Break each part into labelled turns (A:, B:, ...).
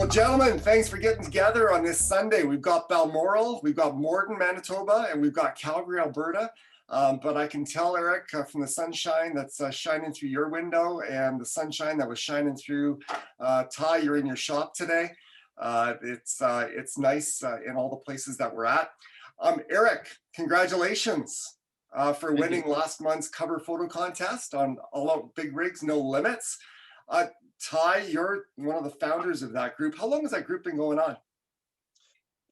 A: Well, gentlemen, thanks for getting together on this Sunday. We've got Balmoral, we've got Morden, Manitoba, and we've got Calgary, Alberta. But I can tell, Arik, from the sunshine that's shining through your window and the sunshine that was shining through Ty, you're in your shop today. It's nice in all the places that we're at. Arik, congratulations for winning last month's cover photo contest on All Out Big Rigs, No Limits. Ty, you're one of the founders of that group. How long has that group been going on?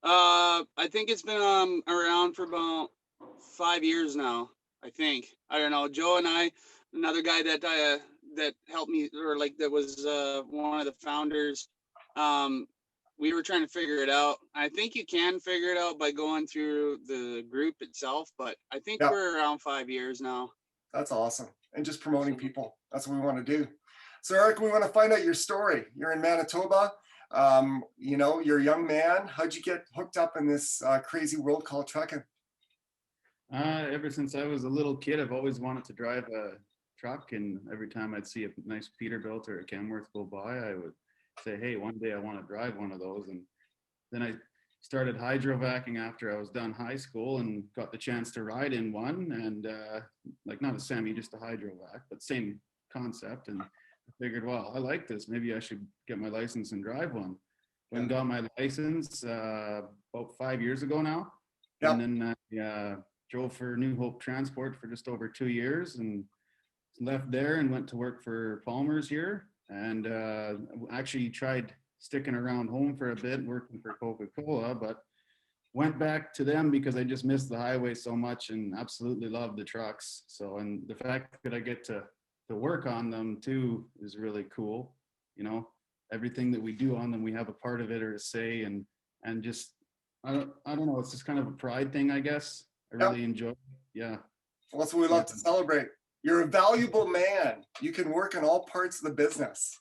B: I think it's been around for about 5 years now. I think. I don't know. Joe and I, another guy that that helped me, or like that was one of the founders. We were trying to figure it out. I think you can figure it out by going through the group itself, but I think we're around 5 years now.
A: That's awesome. And just promoting people. That's what we want to do. So Arik, we want to find out your story. You're in Manitoba. You know, you're a young man. How'd you get hooked up in this crazy world called trucking?
C: Ever since I was a little kid, I've always wanted to drive a truck, and every time I'd see a nice Peterbilt or a Kenworth go by, I would say, hey, one day I want to drive one of those. And then I started hydrovacing after I was done high school and got the chance to ride in one, and like not a semi, just a hydrovac, but same concept. And I figured, well, I like this. Maybe I should get my license and drive one. Went and got my license about 5 years ago now. And then I drove for New Hope Transport for just over 2 years and left there and went to work for Palmer's here. And actually tried sticking around home for a bit, working for Coca-Cola, but went back to them because I just missed the highway so much and absolutely love the trucks. So, and the fact that I get to work on them too is really cool. You know, everything that we do on them, we have a part of it or a say, and just I don't know, it's just kind of a pride thing, I guess. I really enjoy it. Yeah.
A: Well, that's what we love to celebrate. You're a valuable man. You can work in all parts of the business.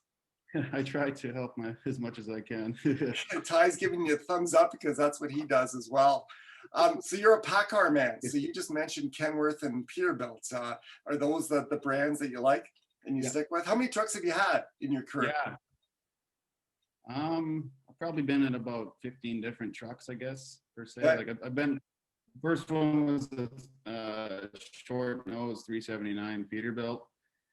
C: I try to help as much as I can.
A: Ty's giving you a thumbs up because that's what he does as well. So you're a PACCAR man. So you just mentioned Kenworth and Peterbilt. Are those the brands that you like and you stick with? How many trucks have you had in your career?
C: Yeah. I've probably been in about 15 different trucks, I guess, per se. Like I've been, first one was the short nose 379 Peterbilt.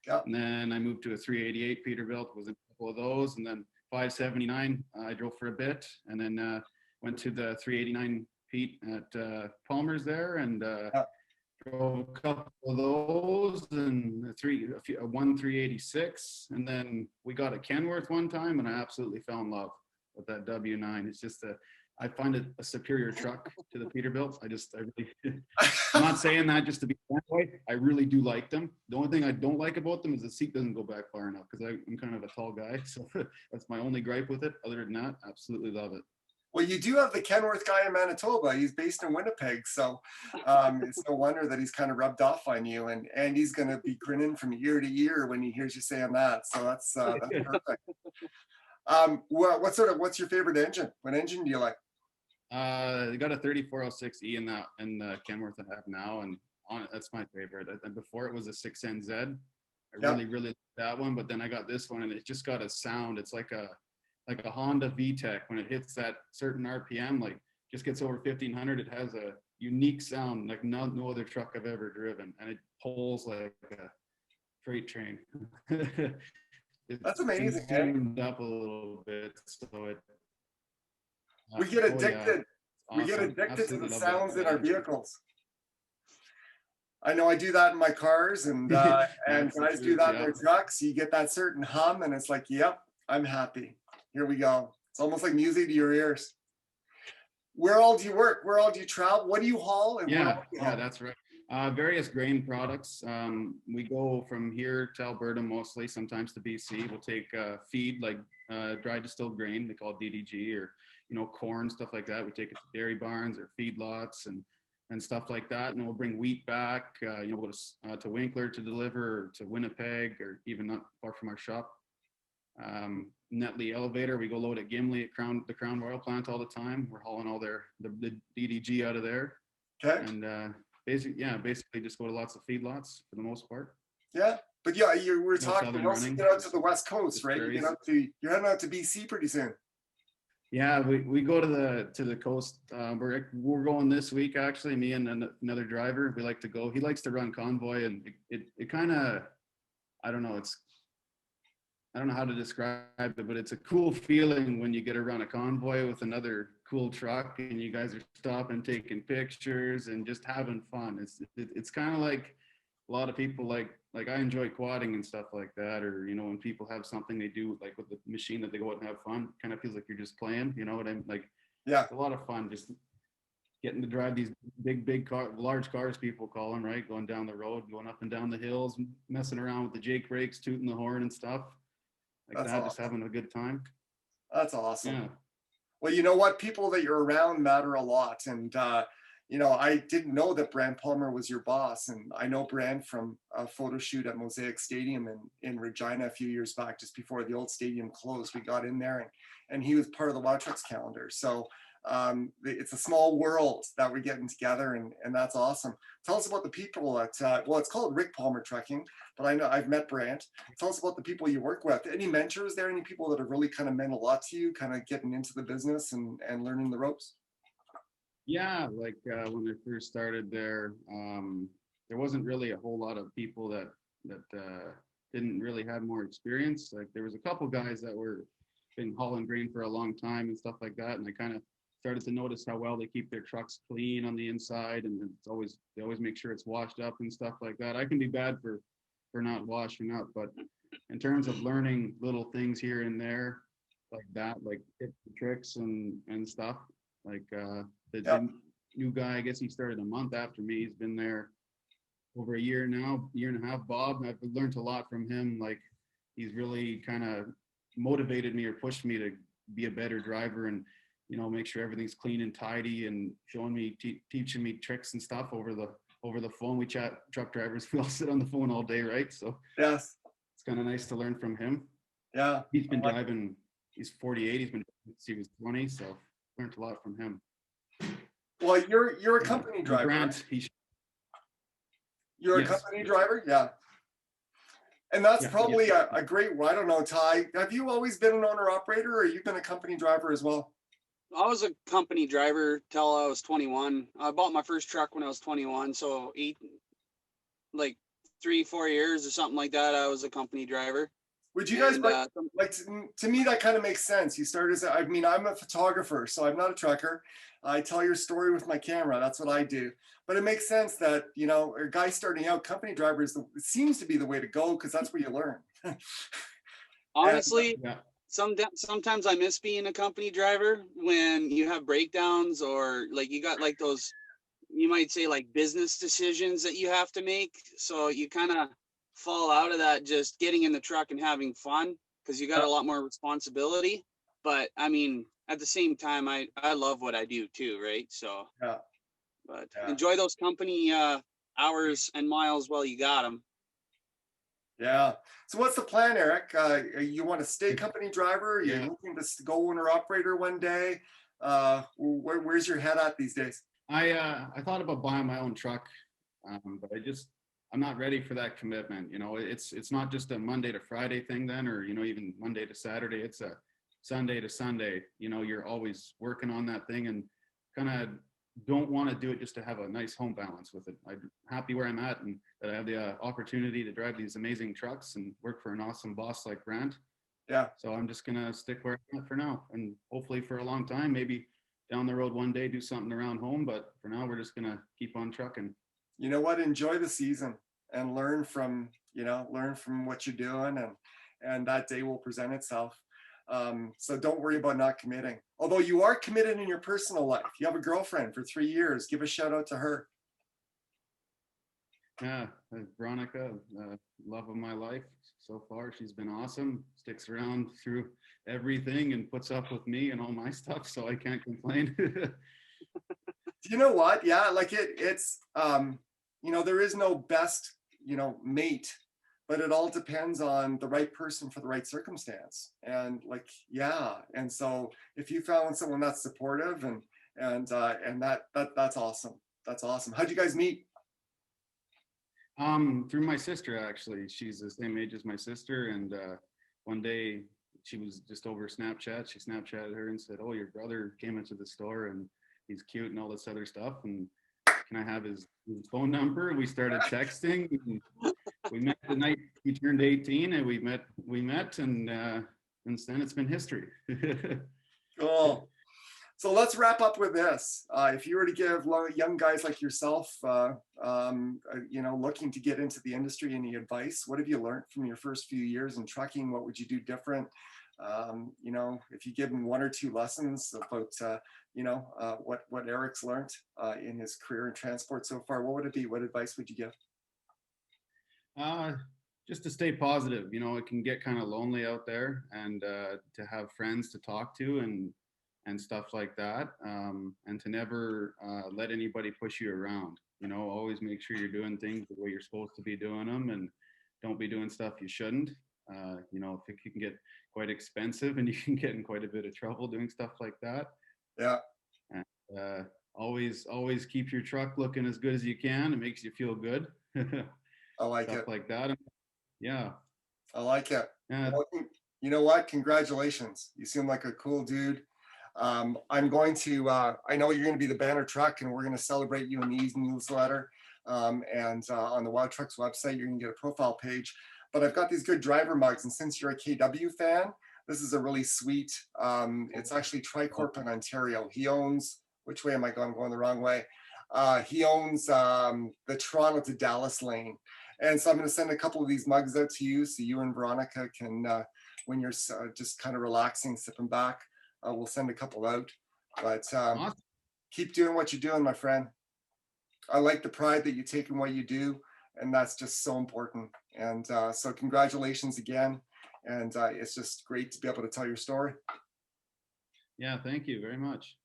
C: And then I moved to a 388 Peterbilt, was in a couple of those, and then 579 I drove for a bit, and then went to the 389 Pete at Palmer's there, and drove a couple of those, and one 386, and then we got a Kenworth one time, and I absolutely fell in love with that W9. It's just I find it a superior truck to the Peterbilt. I really, I'm not saying that just to be that way. I really do like them. The only thing I don't like about them is the seat doesn't go back far enough because I'm kind of a tall guy. So that's my only gripe with it. Other than that, absolutely love it.
A: Well, you do have the Kenworth guy in Manitoba. He's based in Winnipeg. So it's no wonder that he's kind of rubbed off on you. And he's going to be grinning from ear to ear when he hears you saying that. So that's perfect. What's your favorite engine? What engine do you like?
C: I got a 3406E in the Kenworth I have now, and that's my favorite. And before it was a 6NZ. I really like that one, but then I got this one, and it just got a sound. It's like a Honda VTEC. When it hits that certain RPM, like just gets over 1500, it has a unique sound like no other truck I've ever driven, and it pulls like a freight train.
A: That's amazing.
C: Tuned up a little bit, so it.
A: We get addicted. We get addicted to the sounds in our vehicles. I know I do that in my cars, and guys do that in their trucks. You get that certain hum, and it's like, yep, I'm happy. Here we go. It's almost like music to your ears. Where all do you work? Where all do you travel? What do you haul? And
C: yeah, that's right. Various grain products. We go from here to Alberta mostly, sometimes to BC. We'll take feed like dry distilled grain, they call it DDG, or corn, stuff like that. We take it to dairy barns or feedlots and stuff like that. And we'll bring wheat back. We'll go to Winkler to deliver, or to Winnipeg, or even not far from our shop. Netley Elevator, we go load at Gimli at the Crown Royal plant all the time. We're hauling all the DDG out of there. Okay. And basically just go to lots of feedlots for the most part.
A: Yeah, but we're talking. You also get out to the West Coast, right? You're heading out to BC pretty soon.
C: Yeah, we go to the coast. We're going this week actually. Me and another driver. We like to go. He likes to run convoy, and it kind of, I don't know. I don't know how to describe it, but it's a cool feeling when you get to run a convoy with another cool truck, and you guys are stopping, taking pictures, and just having fun. It's kind of like a lot of people like I enjoy quadding and stuff like that, or when people have something they do like with the machine that they go out and have fun. Kind of feels like you're just playing. You know what I'm like?
A: Yeah.
C: It's a lot of fun just getting to drive these large cars, people call them, right? Going down the road, going up and down the hills, messing around with the Jake brakes, tooting the horn and stuff like
A: That's
C: that.
A: awesome.
C: Just having a good time.
A: That's awesome.
C: Yeah.
A: Well, you know what? People that you're around matter a lot. And, I didn't know that Brand Palmer was your boss. And I know Brand from a photo shoot at Mosaic Stadium in Regina a few years back, just before the old stadium closed. We got in there and he was part of the Wowtrucks calendar. So it's a small world that we're getting together, and that's awesome. Tell us about the people at, well, it's called Rick Palmer Trucking, but I know I've met Brand. Tell us about the people you work with. Any mentors there? Any people that have really kind of meant a lot to you, kind of getting into the business and learning the ropes?
C: Yeah, like when I first started there, there wasn't really a whole lot of people that didn't really have more experience. Like there was a couple guys that were been hauling grain for a long time and stuff like that, and I kind of started to notice how well they keep their trucks clean on the inside, and they always make sure it's washed up and stuff like that. I can be bad for not washing up, but in terms of learning little things here and there like that, like tips and tricks and stuff, like the new guy, I guess he started a month after me. He's been there over a year now, year and a half. Bob, I've learned a lot from him. Like he's really kind of motivated me or pushed me to be a better driver and make sure everything's clean and tidy, and showing me teaching me tricks and stuff over the phone. We chat truck drivers, we all sit on the phone all day, right? So
A: Yes.
C: it's kind of nice to learn from him.
A: Yeah.
C: He's been driving, he's 48, he's been since he was 20, so learned a lot from him.
A: Well, you're a company driver.
C: Grant,
A: right? You're a company driver? Yeah. And that's probably a great, I don't know, Ty, have you always been an owner operator, or you've been a company driver as well?
B: I was a company driver till I was 21. I bought my first truck when I was 21. So 3-4 years or something like that, I was a company driver.
A: Would you guys to me, that kind of makes sense. You started as, I'm a photographer, so I'm not a trucker. I tell your story with my camera. That's what I do. But it makes sense that, a guy starting out, company driver it seems to be the way to go, because that's where you learn.
B: Honestly, sometimes I miss being a company driver when you have breakdowns, or like you got like those, you might say like business decisions that you have to make. So you kind of fall out of that just getting in the truck and having fun, because you got a lot more responsibility. But at the same time, I love what I do too, right? So enjoy those company hours and miles while you got them.
A: Yeah. So what's the plan, Arik? You want to stay company driver? You're looking to go owner operator one day? Where's your head at these days?
C: I thought about buying my own truck, but I'm not ready for that commitment. It's not just a Monday to Friday thing then, or even Monday to Saturday. It's a Sunday to Sunday. You're always working on that thing, and kind of don't want to do it just to have a nice home balance with it. I'm happy where I'm at, and that I have the opportunity to drive these amazing trucks and work for an awesome boss like Grant.
A: Yeah.
C: So I'm just gonna stick where I'm at for now, and hopefully for a long time, maybe down the road one day do something around home. But for now, we're just gonna keep on trucking.
A: You know what? Enjoy the season and learn from what you're doing, and that day will present itself. So don't worry about not committing. Although you are committed in your personal life. You have a girlfriend for 3 years. Give a shout out to her.
C: Yeah, Veronica, love of my life so far. She's been awesome. Sticks around through everything and puts up with me and all my stuff, so I can't complain.
A: You know what? Yeah, like it's there is no best, mate, but it all depends on the right person for the right circumstance. And and so if you found someone that's supportive and that's awesome. That's awesome. How'd you guys meet?
C: Through my sister, actually. She's the same age as my sister, and one day she was just over Snapchat. She Snapchatted her and said, "Oh, your brother came into the store and he's cute and all this other stuff. And can I have his phone number?" And we started texting. And we met the night he turned 18, and we met, and since then it's been history.
A: Cool. So let's wrap up with this. If you were to give young guys like yourself, looking to get into the industry, any advice, what have you learned from your first few years in trucking? What would you do different? If you give them one or two lessons about, what Arik's learned in his career in transport so far, what would it be? What advice would you give?
C: Just to stay positive. It can get kind of lonely out there, and to have friends to talk to and stuff like that, and to never let anybody push you around. Always make sure you're doing things the way you're supposed to be doing them, and don't be doing stuff you shouldn't. It can get quite expensive, and you can get in quite a bit of trouble doing stuff like that.
A: Yeah.
C: And always keep your truck looking as good as you can. It makes you feel good.
A: I like
C: stuff
A: it.
C: like that. Yeah.
A: I like it.
C: Yeah.
A: Well, you know what? Congratulations. You seem like a cool dude. I'm going to, I know you're going to be the banner truck, and we're going to celebrate you in the newsletter. And on the Wowtrucks website, you're going to get a profile page. But I've got these good driver mugs, and since you're a KW fan, this is a really sweet, it's actually Tricorp in Ontario. He owns, which way am I going? I'm going the wrong way. He owns the Toronto to Dallas lane. And so I'm going to send a couple of these mugs out to you, so you and Veronica can, when you're just kind of relaxing, sipping back, we'll send a couple out. But
C: Awesome.
A: Keep doing what you're doing, my friend. I like the pride that you take in what you do, and that's just so important. And so congratulations again. And it's just great to be able to tell your story.
C: Yeah, thank you very much.